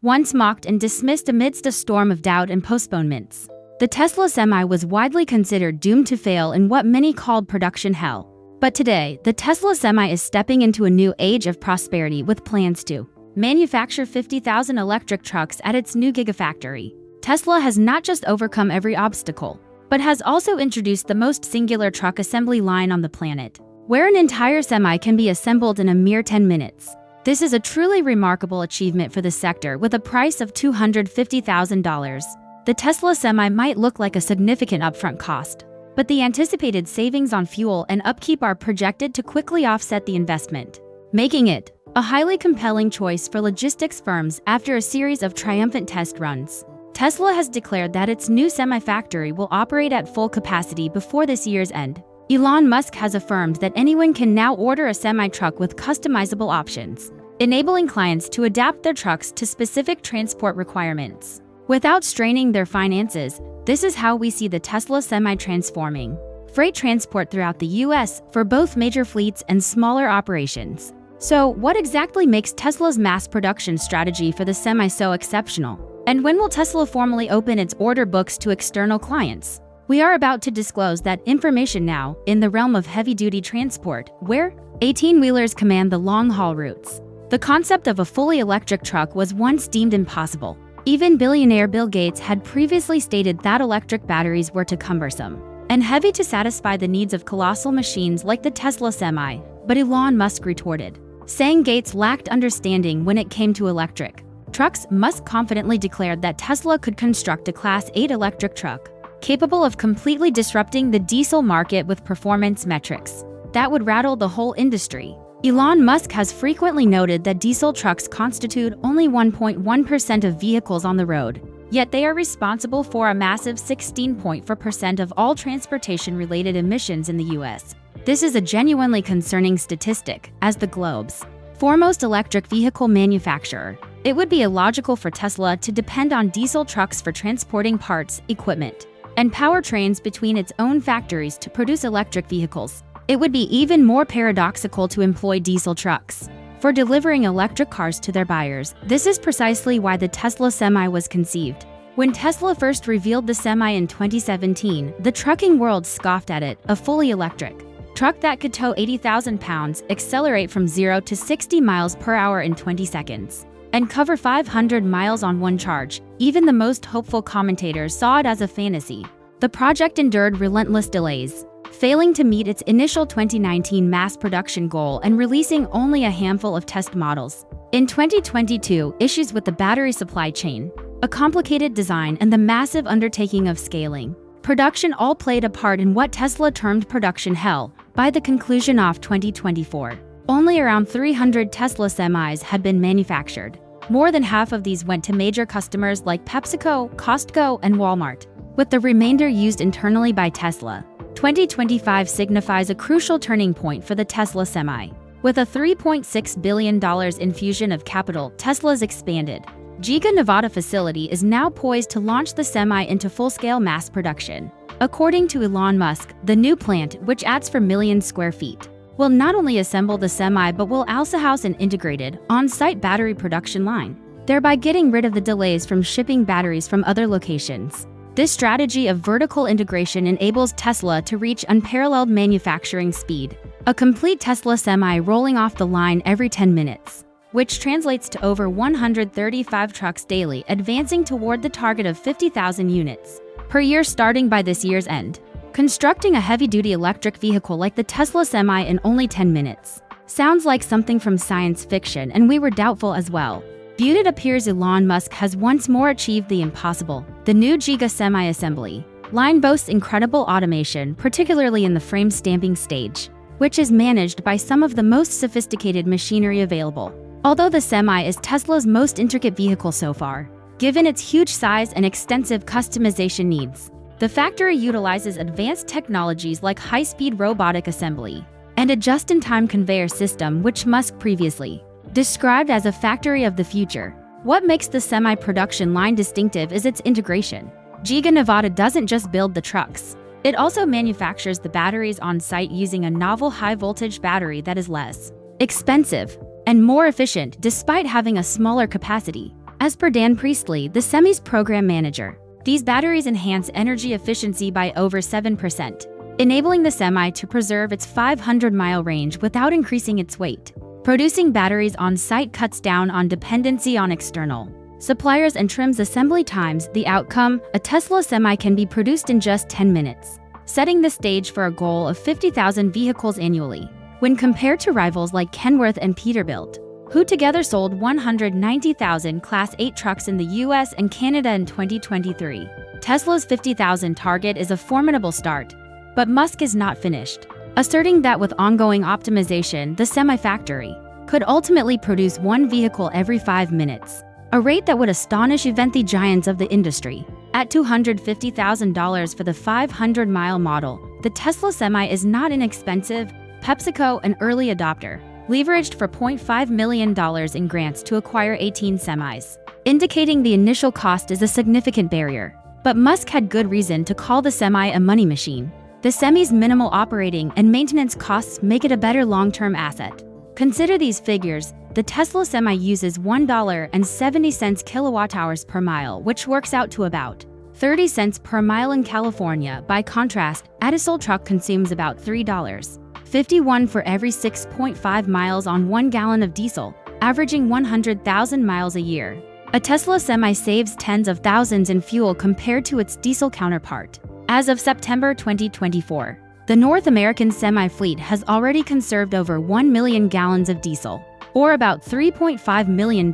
Once mocked and dismissed amidst a storm of doubt and postponements, the Tesla Semi was widely considered doomed to fail in what many called production hell. But today, the Tesla Semi is stepping into a new age of prosperity with plans to manufacture 50,000 electric trucks at its new Gigafactory. Tesla has not just overcome every obstacle, but has also introduced the most singular truck assembly line on the planet, where an entire Semi can be assembled in a mere 10 minutes. This is a truly remarkable achievement for the sector. With a price of $250,000. The Tesla Semi might look like a significant upfront cost, but the anticipated savings on fuel and upkeep are projected to quickly offset the investment, making it a highly compelling choice for logistics firms after a series of triumphant test runs. Tesla has declared that its new Semi factory will operate at full capacity before this year's end. Elon Musk has affirmed that anyone can now order a semi-truck with customizable options, enabling clients to adapt their trucks to specific transport requirements. Without straining their finances, this is how we see the Tesla Semi transforming freight transport throughout the US for both major fleets and smaller operations. So, what exactly makes Tesla's mass production strategy for the Semi so exceptional? And when will Tesla formally open its order books to external clients? We are about to disclose that information now, in the realm of heavy-duty transport, where 18-wheelers command the long-haul routes. The concept of a fully electric truck was once deemed impossible. Even billionaire Bill Gates had previously stated that electric batteries were too cumbersome and heavy to satisfy the needs of colossal machines like the Tesla Semi. But Elon Musk retorted, saying Gates lacked understanding when it came to electric trucks. Musk confidently declared that Tesla could construct a Class 8 electric truck capable of completely disrupting the diesel market with performance metrics that would rattle the whole industry. Elon Musk has frequently noted that diesel trucks constitute only 1.1% of vehicles on the road, yet they are responsible for a massive 16.4% of all transportation-related emissions in the US. This is a genuinely concerning statistic. As the globe's foremost electric vehicle manufacturer, it would be illogical for Tesla to depend on diesel trucks for transporting parts, equipment, and powertrains between its own factories to produce electric vehicles. It would be even more paradoxical to employ diesel trucks for delivering electric cars to their buyers. This is precisely why the Tesla Semi was conceived. When Tesla first revealed the Semi in 2017, the trucking world scoffed at it, a fully electric truck that could tow 80,000 pounds, accelerate from 0 to 60 miles per hour in 20 seconds, and cover 500 miles on one charge. Even the most hopeful commentators saw it as a fantasy. The project endured relentless delays, failing to meet its initial 2019 mass production goal and releasing only a handful of test models. In 2022, issues with the battery supply chain, a complicated design, and the massive undertaking of scaling production all played a part in what Tesla termed production hell. By the conclusion of 2024, only around 300 Tesla Semis had been manufactured. More than half of these went to major customers like PepsiCo, Costco, and Walmart, with the remainder used internally by Tesla. 2025 signifies a crucial turning point for the Tesla Semi. With a $3.6 billion infusion of capital, Tesla's expanded Giga Nevada facility is now poised to launch the Semi into full-scale mass production. According to Elon Musk, the new plant, which adds 4 million square feet, will not only assemble the Semi but will also house an integrated, on-site battery production line, thereby getting rid of the delays from shipping batteries from other locations. This strategy of vertical integration enables Tesla to reach unparalleled manufacturing speed, a complete Tesla Semi rolling off the line every 10 minutes, which translates to over 135 trucks daily, advancing toward the target of 50,000 units per year starting by this year's end. Constructing a heavy-duty electric vehicle like the Tesla Semi in only 10 minutes sounds like something from science fiction, and we were doubtful as well. Viewed, it appears Elon Musk has once more achieved the impossible. The new Giga Semi assembly line boasts incredible automation, particularly in the frame stamping stage, which is managed by some of the most sophisticated machinery available. Although the Semi is Tesla's most intricate vehicle so far, given its huge size and extensive customization needs, the factory utilizes advanced technologies like high-speed robotic assembly and a just-in-time conveyor system, which Musk previously described as a factory of the future. What makes the Semi production line distinctive is its integration. Giga Nevada doesn't just build the trucks, it also manufactures the batteries on site using a novel high-voltage battery that is less expensive and more efficient despite having a smaller capacity. As per Dan Priestley, the Semi's program manager, these batteries enhance energy efficiency by over 7%, enabling the Semi to preserve its 500-mile range without increasing its weight. Producing batteries on-site cuts down on dependency on external suppliers and trims assembly times. The outcome, a Tesla Semi can be produced in just 10 minutes, setting the stage for a goal of 50,000 vehicles annually. When compared to rivals like Kenworth and Peterbilt, who together sold 190,000 Class 8 trucks in the US and Canada in 2023, Tesla's 50,000 target is a formidable start. But Musk is not finished, asserting that with ongoing optimization, the Semi factory could ultimately produce one vehicle every 5 minutes, a rate that would astonish even the giants of the industry. At $250,000 for the 500-mile model, the Tesla Semi is not inexpensive. PepsiCo, an early adopter, leveraged for $0.5 million in grants to acquire 18 semis, indicating the initial cost is a significant barrier. But Musk had good reason to call the Semi a money machine. The Semi's minimal operating and maintenance costs make it a better long-term asset. Consider these figures. The Tesla Semi uses $1.70 kilowatt-hours per mile, which works out to about 30 cents per mile in California. By contrast, a diesel truck consumes about $3.51 for every 6.5 miles on 1 gallon of diesel, averaging 100,000 miles a year. A Tesla Semi saves tens of thousands in fuel compared to its diesel counterpart. As of September 2024, the North American Semi fleet has already conserved over 1 million gallons of diesel, or about $3.5 million,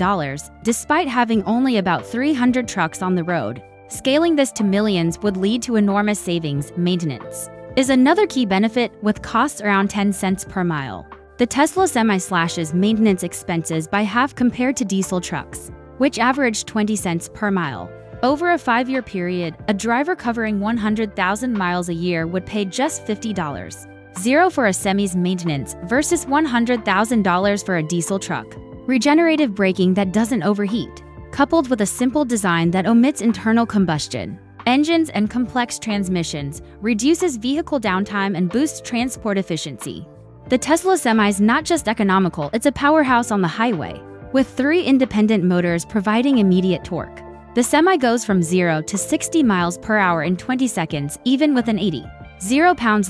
despite having only about 300 trucks on the road. Scaling this to millions would lead to enormous savings. Maintenance is another key benefit, with costs around 10 cents per mile. The Tesla Semi slashes maintenance expenses by half compared to diesel trucks, which average 20 cents per mile. Over a 5-year period, a driver covering 100,000 miles a year would pay just $50.00 for a Semi's maintenance versus $100,000 for a diesel truck. Regenerative braking that doesn't overheat, coupled with a simple design that omits internal combustion engines and complex transmissions, reduces vehicle downtime and boosts transport efficiency. The Tesla Semi is not just economical, it's a powerhouse on the highway, with 3 independent motors providing immediate torque. The Semi goes from 0 to 60 miles per hour in 20 seconds, even with an 80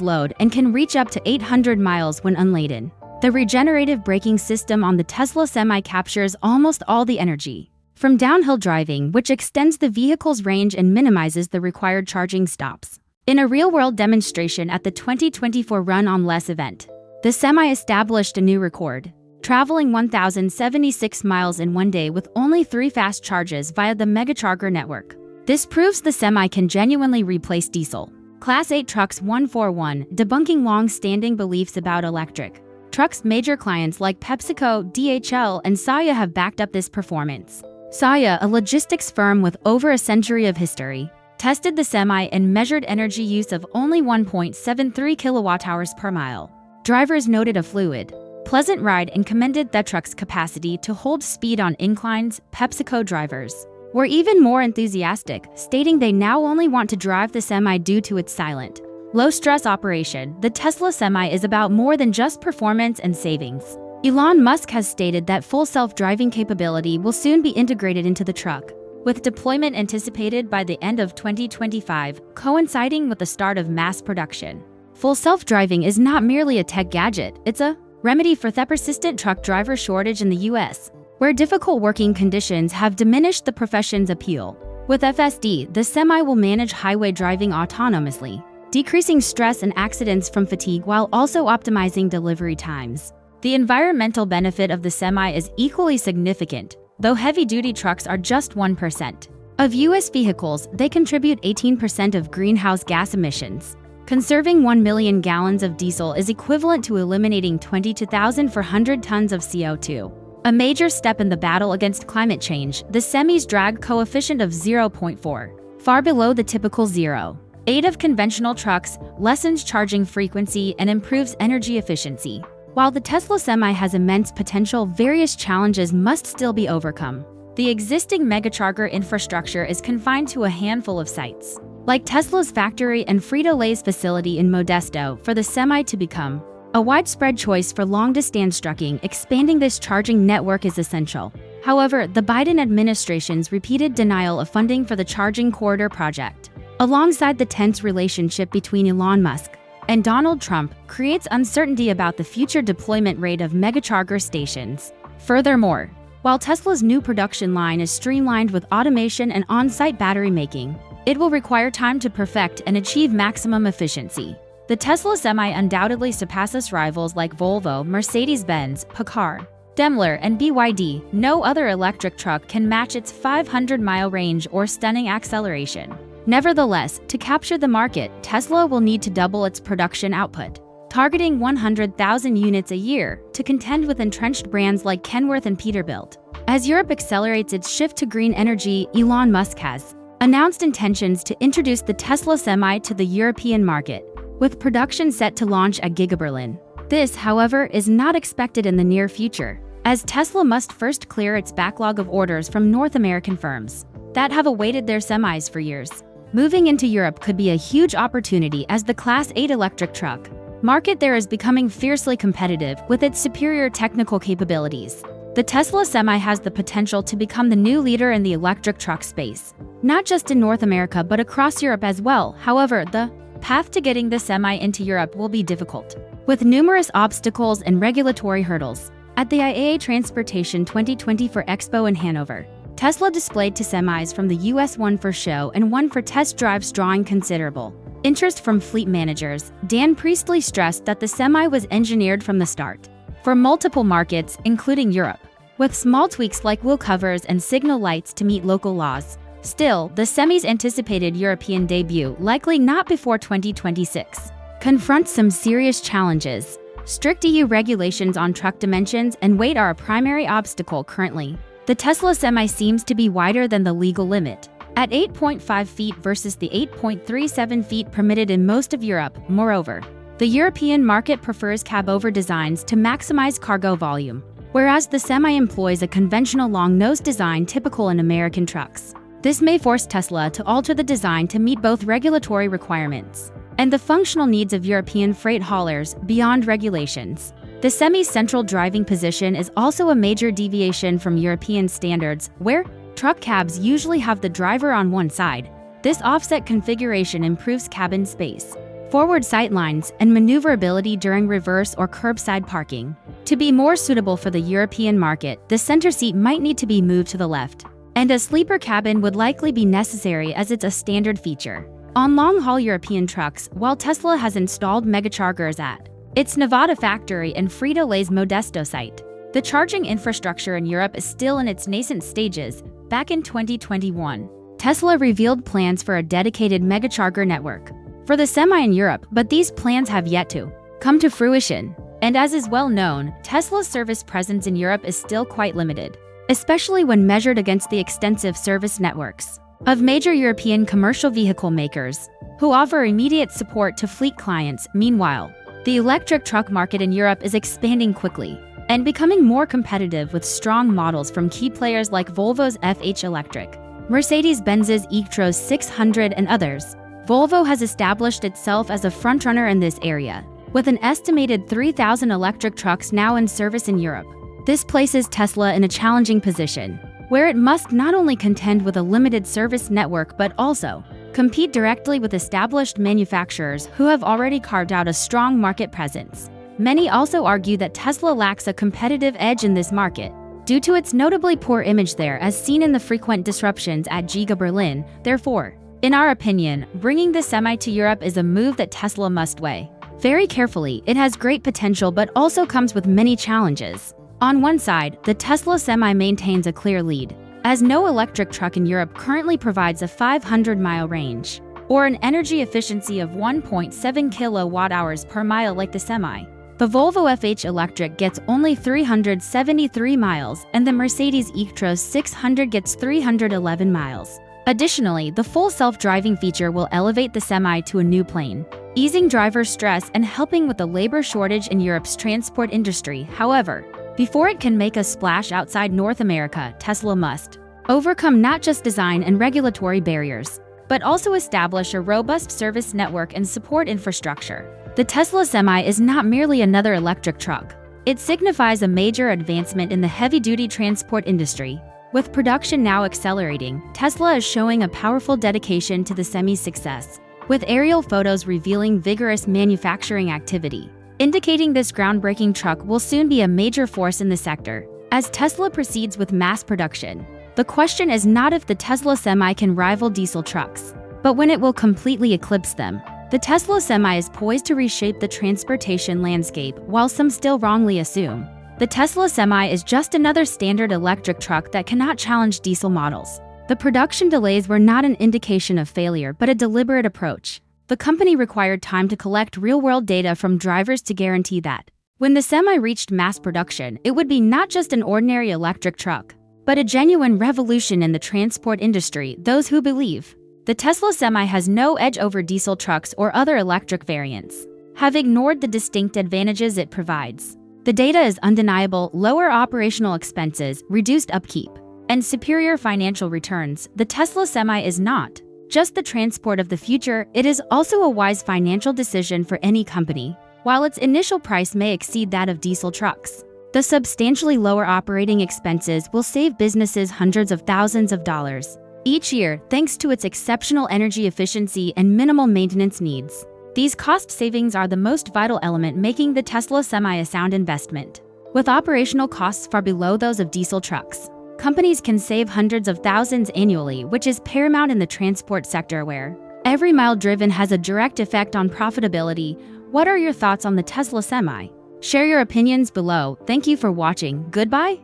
load, and can reach up to 800 miles when unladen. The regenerative braking system on the Tesla Semi captures almost all the energy from downhill driving, which extends the vehicle's range and minimizes the required charging stops. In a real-world demonstration at the 2024 Run on Less event, the Semi established a new record, traveling 1,076 miles in one day with only 3 fast charges via the Megacharger network. This proves the Semi can genuinely replace diesel Class 8 trucks. 141, debunking long-standing beliefs about electric trucks. Major clients like PepsiCo, DHL, and Saia have backed up this performance. Saia, a logistics firm with over a century of history, tested the Semi and measured energy use of only 1.73 kilowatt-hours per mile. Drivers noted a fluid, pleasant ride and commended the truck's capacity to hold speed on inclines. PepsiCo drivers were even more enthusiastic, stating they now only want to drive the Semi due to its silent, low-stress operation. The Tesla Semi is about more than just performance and savings. Elon Musk has stated that full self-driving capability will soon be integrated into the truck, with deployment anticipated by the end of 2025, coinciding with the start of mass production. Full self-driving is not merely a tech gadget, it's a remedy for the persistent truck driver shortage in the US, where difficult working conditions have diminished the profession's appeal. With FSD, the Semi will manage highway driving autonomously, decreasing stress and accidents from fatigue while also optimizing delivery times. The environmental benefit of the Semi is equally significant, though heavy-duty trucks are just 1% of US vehicles. They contribute 18% of greenhouse gas emissions. Conserving 1 million gallons of diesel is equivalent to eliminating 22,400 tons of CO2. A major step in the battle against climate change, the Semi's drag coefficient of 0.4, far below the typical 0.8 of conventional trucks, lessens charging frequency and improves energy efficiency. While the Tesla Semi has immense potential, various challenges must still be overcome. The existing Megacharger infrastructure is confined to a handful of sites, like Tesla's factory and Frito-Lay's facility in Modesto. For the Semi to become a widespread choice for long-distance trucking, expanding this charging network is essential. However, the Biden administration's repeated denial of funding for the Charging Corridor project, alongside the tense relationship between Elon Musk and Donald Trump, creates uncertainty about the future deployment rate of megacharger stations. Furthermore, while Tesla's new production line is streamlined with automation and on-site battery making, it will require time to perfect and achieve maximum efficiency. The Tesla Semi undoubtedly surpasses rivals like Volvo, Mercedes-Benz, Packard, Daimler, and BYD. No other electric truck can match its 500-mile range or stunning acceleration. Nevertheless, to capture the market, Tesla will need to double its production output, targeting 100,000 units a year to contend with entrenched brands like Kenworth and Peterbilt. As Europe accelerates its shift to green energy, Elon Musk has announced intentions to introduce the Tesla Semi to the European market, with production set to launch at Giga Berlin. This, however, is not expected in the near future, as Tesla must first clear its backlog of orders from North American firms that have awaited their semis for years. Moving into Europe could be a huge opportunity, as the Class 8 electric truck market there is becoming fiercely competitive with its superior technical capabilities. The Tesla Semi has the potential to become the new leader in the electric truck space, not just in North America but across Europe as well. However, the path to getting the Semi into Europe will be difficult, with numerous obstacles and regulatory hurdles. At the IAA Transportation 2024 Expo in Hanover, Tesla displayed two semis from the US, one for show and one for test drives, drawing considerable interest from fleet managers. Dan Priestley stressed that the Semi was engineered from the start for multiple markets, including Europe, with small tweaks like wheel covers and signal lights to meet local laws. Still, the Semi's anticipated European debut, likely not before 2026, confronts some serious challenges. Strict EU regulations on truck dimensions and weight are a primary obstacle currently. The Tesla Semi seems to be wider than the legal limit, at 8.5 feet versus the 8.37 feet permitted in most of Europe. Moreover, the European market prefers cab-over designs to maximize cargo volume, whereas the Semi employs a conventional long-nose design typical in American trucks. This may force Tesla to alter the design to meet both regulatory requirements and the functional needs of European freight haulers beyond regulations. The Semi's central driving position is also a major deviation from European standards, where truck cabs usually have the driver on one side. This offset configuration improves cabin space, forward sightlines, and maneuverability during reverse or curbside parking. To be more suitable for the European market, the center seat might need to be moved to the left, and a sleeper cabin would likely be necessary, as it's a standard feature on long-haul European trucks. While Tesla has installed megachargers at its Nevada factory and Frito-Lay's Modesto site, the charging infrastructure in Europe is still in its nascent stages. Back in 2021, Tesla revealed plans for a dedicated megacharger network for the Semi in Europe, but these plans have yet to come to fruition. And as is well known, Tesla's service presence in Europe is still quite limited, especially when measured against the extensive service networks of major European commercial vehicle makers, who offer immediate support to fleet clients. Meanwhile, the electric truck market in Europe is expanding quickly and becoming more competitive, with strong models from key players like Volvo's FH Electric, Mercedes-Benz's e-tron 600, and others. Volvo has established itself as a frontrunner in this area, with an estimated 3,000 electric trucks now in service in Europe. This places Tesla in a challenging position, where it must not only contend with a limited service network but also compete directly with established manufacturers who have already carved out a strong market presence. Many also argue that Tesla lacks a competitive edge in this market due to its notably poor image there, as seen in the frequent disruptions at Giga Berlin. Therefore, in our opinion, bringing the Semi to Europe is a move that Tesla must weigh very carefully. It has great potential but also comes with many challenges. On one side, the Tesla Semi maintains a clear lead, as no electric truck in Europe currently provides a 500-mile range or an energy efficiency of 1.7 kilowatt-hours per mile like the Semi. The Volvo FH Electric gets only 373 miles, and the Mercedes e-tron 600 gets 311 miles. Additionally, the full self-driving feature will elevate the Semi to a new plane, easing driver stress and helping with the labor shortage in Europe's transport industry. However, before it can make a splash outside North America, Tesla must overcome not just design and regulatory barriers, but also establish a robust service network and support infrastructure. The Tesla Semi is not merely another electric truck. It signifies a major advancement in the heavy-duty transport industry. With production now accelerating, Tesla is showing a powerful dedication to the Semi's success, with aerial photos revealing vigorous manufacturing activity, indicating this groundbreaking truck will soon be a major force in the sector. As Tesla proceeds with mass production, the question is not if the Tesla Semi can rival diesel trucks, but when it will completely eclipse them. The Tesla Semi is poised to reshape the transportation landscape, while some still wrongly assume the Tesla Semi is just another standard electric truck that cannot challenge diesel models. The production delays were not an indication of failure but a deliberate approach. The company required time to collect real-world data from drivers to guarantee that, when the Semi reached mass production, it would be not just an ordinary electric truck, but a genuine revolution in the transport industry. Those who believe the Tesla Semi has no edge over diesel trucks or other electric variants have ignored the distinct advantages it provides. The data is undeniable: lower operational expenses, reduced upkeep, and superior financial returns. The Tesla Semi is not just the transport of the future, it is also a wise financial decision for any company. While its initial price may exceed that of diesel trucks, the substantially lower operating expenses will save businesses hundreds of thousands of dollars each year thanks to its exceptional energy efficiency and minimal maintenance needs. These cost savings are the most vital element making the Tesla Semi a sound investment. With operational costs far below those of diesel trucks, companies can save hundreds of thousands annually, which is paramount in the transport sector where every mile driven has a direct effect on profitability. What are your thoughts on the Tesla Semi? Share your opinions below. Thank you for watching. Goodbye.